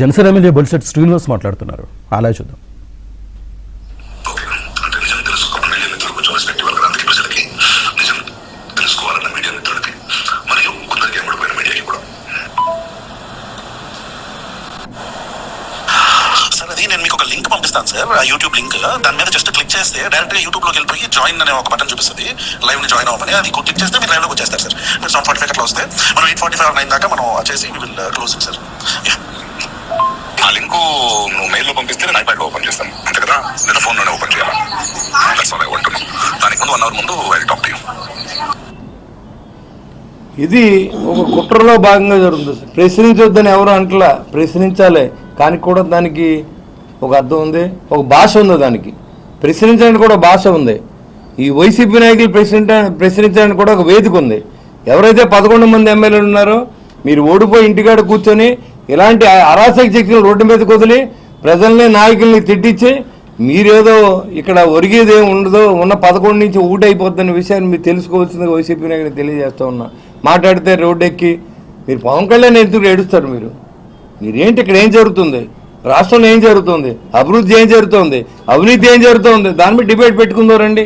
Janasena MLA Bolisetti Srinivas మాట్లాడుతున్నారు. అలా చూద్దాం. నేను మీకు ఒక లింక్ పంపిస్తాను సార్, యూట్యూబ్ లింక్. దాని మీద జస్ట్ క్లిక్ చేస్తే డైరెక్ట్ గా యూట్యూబ్ లోకి వెళ్ళిపోయి జాయిన్ అనే ఒక బటన్ చూపిస్తుంది. లైవ్ ని జాయిన్ అవ్వమని, అది క్లిక్ చేస్తే మీరు లైవ్ లోకి వచ్చేస్తారు సార్. మీరు 7:45 అట్లా వస్తే మనం 8:45 9 దాకా మనం చేసి విల్ క్లోజ్ సార్. ఆ లింక్ నువ్వు మెయిల్ లో పంపిస్తే నేను ఐప్యాడ్ లో ఓపెన్ చేస్తాను అంతే కదా, లేదా ఫోన్ లోనే ఓపెన్ చేయాలి. దానికి ముందు 1 అవర్ ముందు ఐ టాక్ టు యు. ఇది ఒక కుట్రలో భాగంగా జరుగుతుంది. ప్రశ్నించొద్దని ఎవరు అంటలా, ప్రశ్నించాలి. కానీ కూడా దానికి ఒక అర్థం ఉంది, ఒక భాష ఉంది. దానికి ప్రశ్నించడానికి కూడా భాష ఉంది. ఈ వైసీపీ నాయకులు ప్రశ్నించడానికి కూడా ఒక వేదిక ఉంది. ఎవరైతే 11 మంది ఎమ్మెల్యేలు ఉన్నారో మీరు ఓడిపోయి ఇంటికాడ కూర్చొని ఇలాంటి అరాచక శక్తులు రోడ్డు మీదకి వదిలి ప్రజల్ని నాయకుల్ని తిట్టించి మీరేదో ఇక్కడ ఒరిగేది ఏమి ఉండదో, ఉన్న 11 నుంచి ఊటైపోతున్న విషయాన్ని మీరు తెలుసుకోవాల్సిందిగా వైసీపీ నాయకులు తెలియజేస్తూ ఉన్నా. మాట్లాడితే రోడ్డు ఎక్కి మీరు పవన్ కళ్యాణ్ ఎందుకు ఏడుస్తారు? మీరేంటి ఇక్కడ ఏం జరుగుతుంది, రాష్ట్రంలో ఏం జరుగుతుంది, అభివృద్ధి ఏం జరుగుతుంది, అవినీతి ఏం జరుగుతుంది, దాని మీద డిబేట్ పెట్టుకుందోరండి.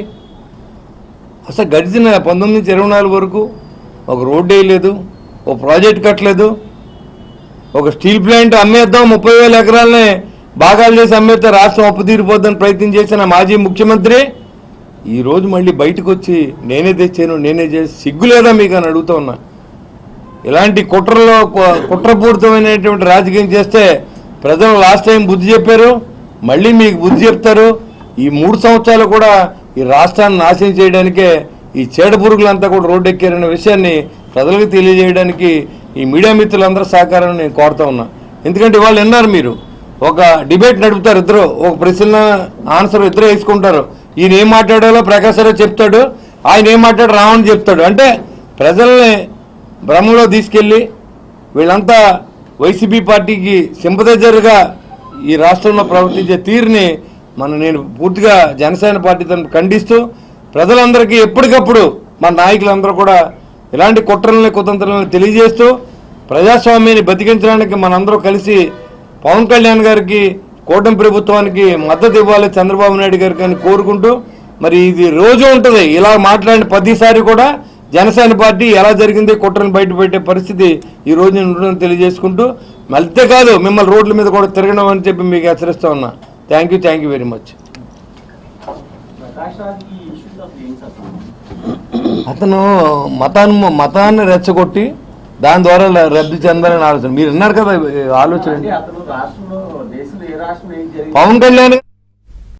అసలు గడిచిన 19 నుంచి 24 వరకు ఒక రోడ్డు వేయలేదు, ఒక ప్రాజెక్ట్ కట్టలేదు, ఒక స్టీల్ ప్లాంట్ అమ్మేద్దాం 30,000 ఎకరాలని భాగాలు చేసి అమ్మేస్తే రాష్ట్రం అప్పు తీరిపోద్దని ప్రయత్నం చేసిన మాజీ ముఖ్యమంత్రి ఈరోజు మళ్ళీ బయటకు వచ్చి నేనే తెచ్చాను, నేనే చేసి సిగ్గు లేదా మీకు అని అడుగుతూ ఉన్నా. ఇలాంటి కుట్రపూరితమైనటువంటి రాజకీయం చేస్తే ప్రజలు లాస్ట్ టైం బుద్ధి చెప్పారు, మళ్ళీ మీకు బుద్ధి చెప్తారు. ఈ 3 సంవత్సరాలు కూడా ఈ రాష్ట్రాన్ని నాశనం చేయడానికే ఈ చీడ పురుగులంతా కూడా రోడ్డు ఎక్కారనే విషయాన్ని ప్రజలకు తెలియజేయడానికి ఈ మీడియా మిత్రులందరూ సహకారాన్ని నేను కోరుతా ఉన్నా. ఎందుకంటే వాళ్ళు విన్నారు, మీరు ఒక డిబేట్ నడుపుతారు, ఇద్దరు ఒక ప్రశ్న ఆన్సర్ ఇద్దరు వేసుకుంటారు. ఈయన ఏం మాట్లాడాలో ప్రకాశ్రావు చెప్తాడు, ఆయన ఏం మాట్లాడు రావణ్ చెప్తాడు. అంటే ప్రజల్ని భ్రమంలో తీసుకెళ్ళి వీళ్ళంతా వైసీపీ పార్టీకి సింపథైజర్గా ఈ రాష్ట్రంలో ప్రవర్తించే తీరుని నేను పూర్తిగా జనసేన పార్టీ తరఫున ఖండిస్తూ ప్రజలందరికీ ఎప్పటికప్పుడు మన నాయకులందరూ కూడా ఇలాంటి కుట్రలని కుతంత్రాలను తెలియజేస్తూ ప్రజాస్వామ్యాన్ని బతికించడానికి మనందరూ కలిసి పవన్ కళ్యాణ్ గారికి, కూటమి ప్రభుత్వానికి మద్దతు ఇవ్వాలి చంద్రబాబు నాయుడు గారికి అని కోరుకుంటూ, మరి ఇది రోజు ఉంటుంది ఇలా మాట్లాడిన ప్రతిసారి కూడా జనసేన పార్టీ ఎలా జరిగింది కుట్రను బయటపెట్టే పరిస్థితి ఈ రోజు ఉంటుందని తెలియజేసుకుంటూ, మళ్ళీ కాదు మిమ్మల్ని రోడ్ల మీద కూడా తిరగడం అని చెప్పి మీకు హెచ్చరిస్తూ ఉన్నా. Thank you very much. అతను మతాన్ని రెచ్చగొట్టి దాని ద్వారా లబ్ధి చెందాలని ఆలోచన. మీరు విన్నారు కదా ఆలోచన. పవన్ కళ్యాణ్